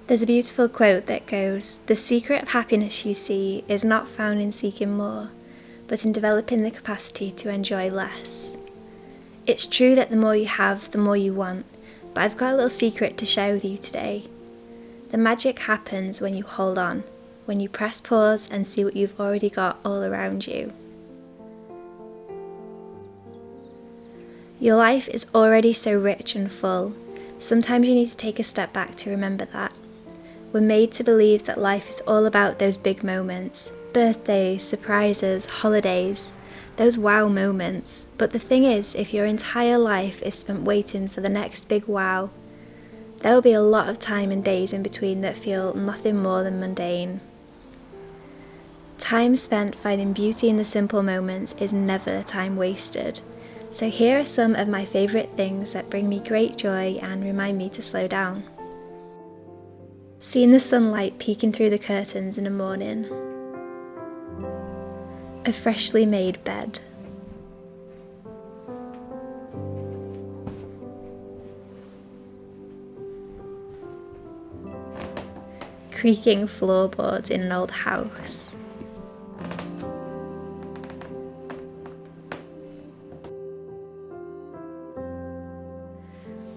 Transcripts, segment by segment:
There's a beautiful quote that goes, "The secret of happiness you see is not found in seeking more, but in developing the capacity to enjoy less." It's true that the more you have, the more you want, but I've got a little secret to share with you today. The magic happens when you hold on, when you press pause and see what you've already got all around you. Your life is already so rich and full. Sometimes you need to take a step back to remember that. We're made to believe that life is all about those big moments, birthdays, surprises, holidays, those wow moments. But the thing is, if your entire life is spent waiting for the next big wow, there will be a lot of time and days in between that feel nothing more than mundane. Time spent finding beauty in the simple moments is never time wasted. So here are some of my favourite things that bring me great joy and remind me to slow down. Seeing the sunlight peeking through the curtains in the morning. A freshly made bed. Creaking floorboards in an old house.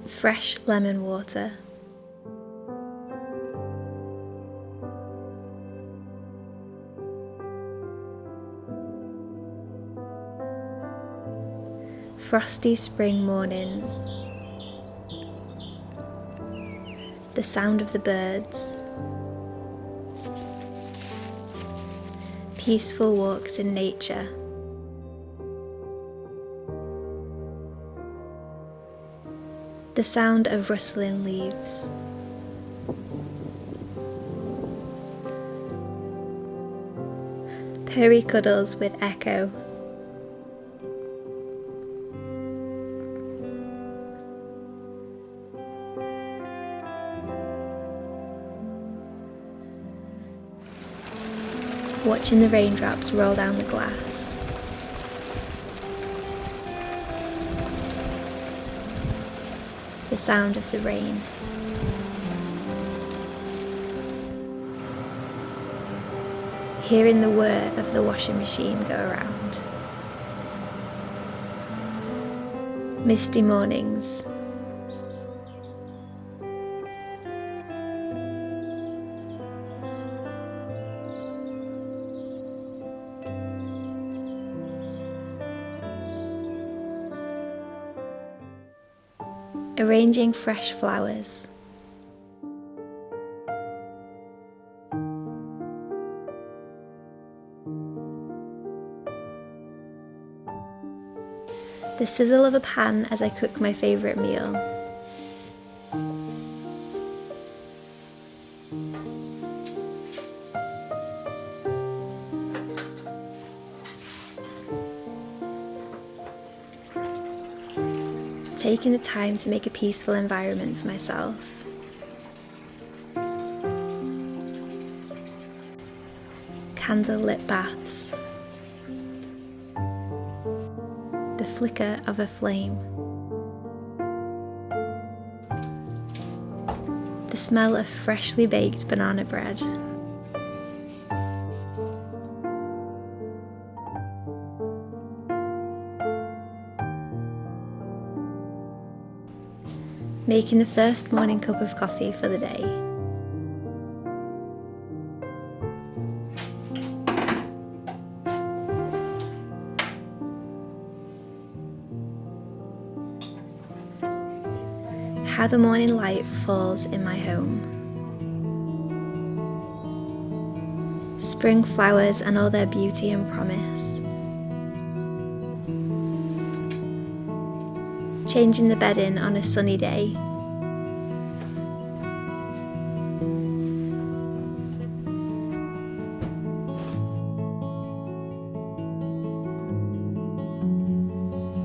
Fresh lemon water. Frosty spring mornings. The sound of the birds. Peaceful walks in nature. The sound of rustling leaves. Purry cuddles with Echo. Watching the raindrops roll down the glass. The sound of the rain. Hearing the whir of the washing machine go around. Misty mornings. Arranging fresh flowers. The sizzle of a pan as I cook my favourite meal. Taking the time to make a peaceful environment for myself. Candle-lit baths. The flicker of a flame. The smell of freshly baked banana bread. Making the first morning cup of coffee for the day. How the morning light falls in my home. Spring flowers and all their beauty and promise. Changing the bedding on a sunny day.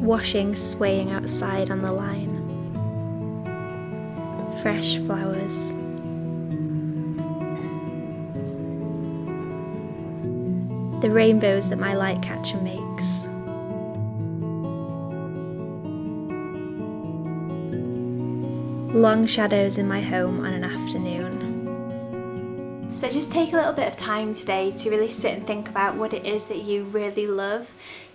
Washing swaying outside on the line. Fresh flowers. The rainbows that my light catcher makes. Long shadows in my home on an afternoon. So just take a little bit of time today to really sit and think about what it is that you really love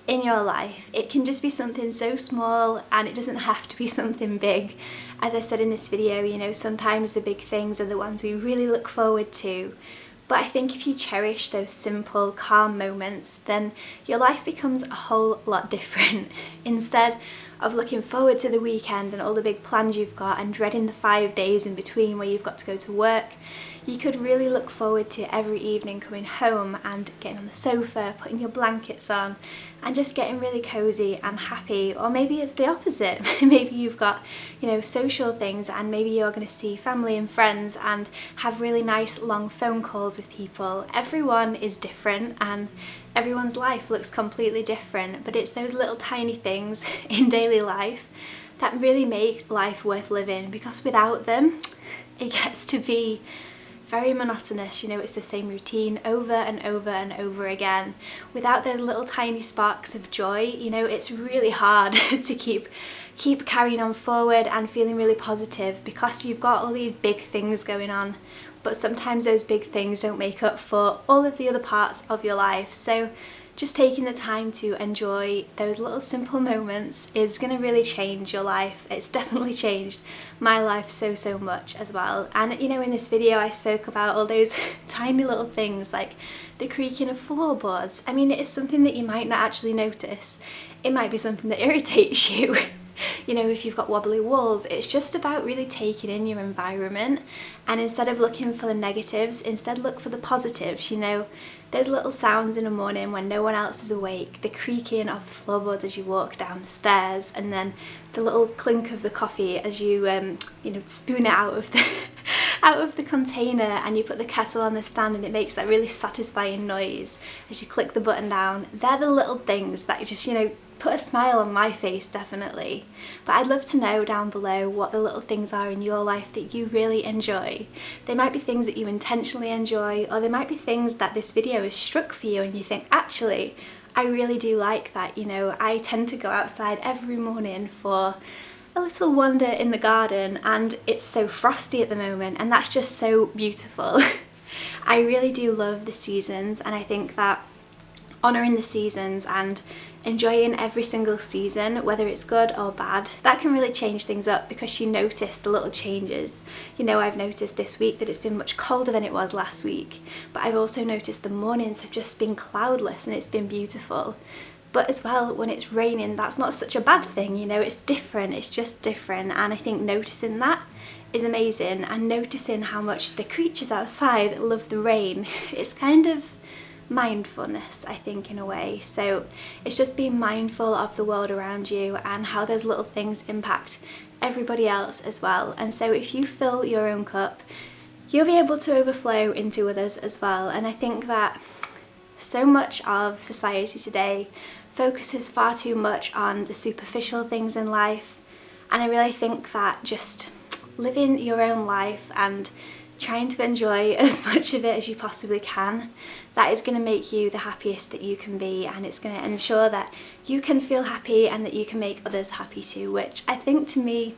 in your life. It can just be something so small, and it doesn't have to be something big. As I said in this video, you know, sometimes the big things are the ones we really look forward to. But I think if you cherish those simple, calm moments, then your life becomes a whole lot different. Instead of looking forward to the weekend and all the big plans you've got and dreading the 5 days in between where you've got to go to work, you could really look forward to every evening coming home and getting on the sofa, putting your blankets on, and just getting really cozy and happy. Or maybe it's the opposite. Maybe you've got, you know, social things, and maybe you're going to see family and friends and have really nice long phone calls with people. Everyone is different and everyone's life looks completely different, but it's those little tiny things in daily life that really make life worth living, because without them it gets to be very monotonous. You know, it's the same routine over and over and over again. Without those little tiny sparks of joy, you know, it's really hard to keep carrying on forward and feeling really positive, because you've got all these big things going on, but sometimes those big things don't make up for all of the other parts of your life. So just taking the time to enjoy those little simple moments is going to really change your life. It's definitely changed my life so much as well. And you know, in this video I spoke about all those tiny little things like the creaking of floorboards. I mean, it is something that you might not actually notice. It might be something that irritates you. You know, if you've got wobbly walls, it's just about really taking in your environment, and instead of looking for the negatives, instead look for the positives. You know, those little sounds in the morning when no one else is awake, the creaking of the floorboards as you walk down the stairs, and then the little clink of the coffee as you you know, spoon it out of the out of the container and you put the kettle on the stand, and it makes that really satisfying noise as you click the button down. They're the little things that just, you know, put a smile on my face, definitely. But I'd love to know down below what the little things are in your life that you really enjoy. They might be things that you intentionally enjoy, or they might be things that this video has struck for you and you think, actually, I really do like that. You know, I tend to go outside every morning for a little wander in the garden, and it's so frosty at the moment, and that's just so beautiful. I really do love the seasons, and I think that honouring the seasons and enjoying every single season, whether it's good or bad, that can really change things up, because you notice the little changes. You know, I've noticed this week that it's been much colder than it was last week, but I've also noticed the mornings have just been cloudless and it's been beautiful. But as well, when it's raining, that's not such a bad thing. You know, it's different, it's just different, and I think noticing that is amazing, and noticing how much the creatures outside love the rain. It's kind of mindfulness, I think, in a way. So it's just being mindful of the world around you and how those little things impact everybody else as well. And so if you fill your own cup, you'll be able to overflow into others as well. And I think that so much of society today focuses far too much on the superficial things in life, and I really think that just living your own life and trying to enjoy as much of it as you possibly can, that is going to make you the happiest that you can be, and it's going to ensure that you can feel happy and that you can make others happy too, which I think to me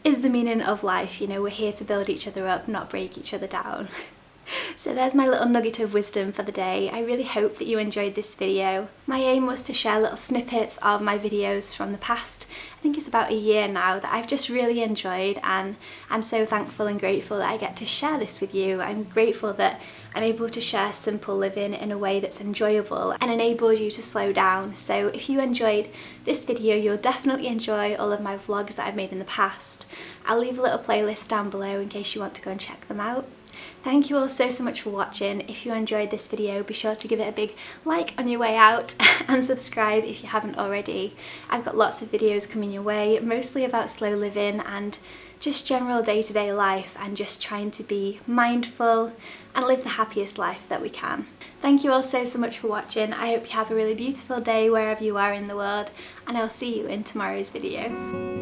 is the meaning of life. You know, we're here to build each other up, not break each other down. So there's my little nugget of wisdom for the day. I really hope that you enjoyed this video. My aim was to share little snippets of my videos from the past. I think it's about a year now that I've just really enjoyed, and I'm so thankful and grateful that I get to share this with you. I'm grateful that I'm able to share simple living in a way that's enjoyable and enables you to slow down. So if you enjoyed this video, you'll definitely enjoy all of my vlogs that I've made in the past. I'll leave a little playlist down below in case you want to go and check them out. Thank you all so much for watching. If you enjoyed this video, be sure to give it a big like on your way out and subscribe if you haven't already. I've got lots of videos coming your way, mostly about slow living and just general day-to-day life, and just trying to be mindful and live the happiest life that we can. Thank you all so much for watching. I hope you have a really beautiful day wherever you are in the world, and I'll see you in tomorrow's video.